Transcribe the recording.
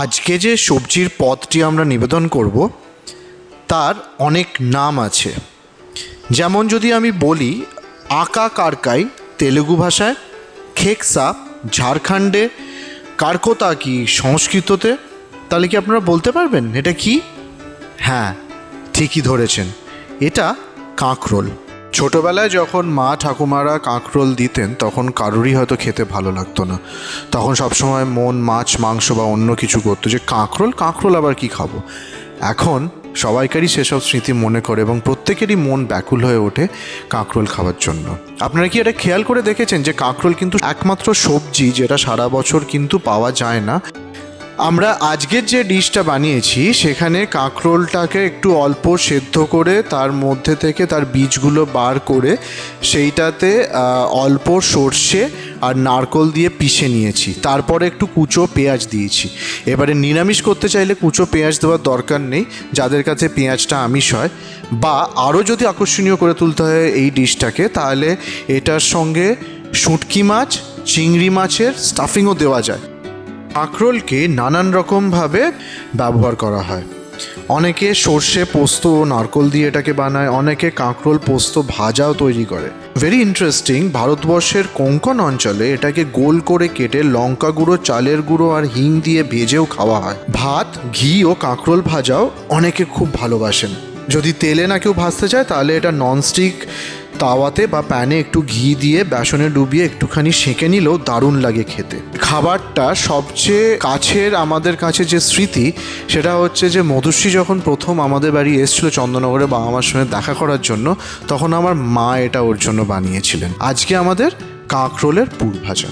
আজকে যে সবজির পদটি আমরা নিবেদন করব তার অনেক নাম আছে। যেমন যদি আমি বলি আকা কারকাই তেলেগু ভাষায়, খেকসা ঝাড়খণ্ডে, কারকোতাকি সংস্কৃততে, তাহলে কি আপনারা বলতে পারবেন এটা কি? হ্যাঁ, ঠিকই ধরেছেন, এটা কাঁকরোল। ছোটোবেলায় যখন মা ঠাকুমারা কাঁকরোল দিতেন তখন কারোরই হয়তো খেতে ভালো লাগতো না। তখন সবসময় মন মাছ মাংস বা অন্য কিছু করতো, যে কাঁকরোল কাঁকরোল আবার কি খাবো। এখন সবাইকারই সেসব স্মৃতি মনে করে এবং প্রত্যেকেরই মন ব্যাকুল হয়ে ওঠে কাঁকরোল খাওয়ার জন্য। আপনারা কি এটা খেয়াল করে দেখেছেন যে কাঁকরোল কিন্তু একমাত্র সবজি যেটা সারা বছর কিন্তু পাওয়া যায় না। আমরা আজকের যে ডিশটা বানিয়েছি সেখানে কাঁকরোলটাকে একটু অল্প সেদ্ধ করে তার মধ্যে থেকে তার বীজগুলো বার করে সেইটাতে অল্প সর্ষে আর নারকোল দিয়ে পিষে নিয়েছি, তারপরে একটু কুচো পেঁয়াজ দিয়েছি। এবারে নিরামিষ করতে চাইলে কুচো পেঁয়াজ দেওয়ার দরকার নেই, যাদের কাছে পেঁয়াজটা আমিষ হয়, বা আরও যদি আকর্ষণীয় করে তুলতে হয় এই ডিশটাকে তাহলে এটার সঙ্গে শুঁটকি মাছ, চিংড়ি মাছের স্টাফিংও দেওয়া যায়। কাঁকরোলকে নানান রকমভাবে ব্যবহার করা হয়। অনেকে সর্ষে পোস্ত ও নারকোল দিয়ে এটাকে বানায়, অনেকে কাঁকরোল পোস্ত ভাজাও তৈরি করে। ভেরি ইন্টারেস্টিং, ভারতবর্ষের কোঙ্কণ অঞ্চলে এটাকে গোল করে কেটে লঙ্কা গুঁড়ো, চালের গুঁড়ো আর হিং দিয়ে ভেজেও খাওয়া হয়। ভাত, ঘি ও কাঁকরোল ভাজাও অনেকে খুব ভালোবাসেন। যদি তেলে না কেউ ভাজতে চায় তাহলে এটা ননস্টিক তাওয়াতে বা প্যানে একটু ঘি দিয়ে বেসনে ডুবিয়ে একটুখানি সেঁকে নিলেও দারুণ লাগে খেতে। খাবারটা সবচেয়ে কাছের আমাদের কাছে যে স্মৃতি সেটা হচ্ছে যে মধুশ্রী যখন প্রথম আমাদের বাড়ি এসেছিল চন্দননগরে বাবা মার সঙ্গে দেখা করার জন্য, তখন আমার মা এটা ওর জন্য বানিয়েছিলেন। আজকে আমাদের কাঁকরোলের পুর ভাজা।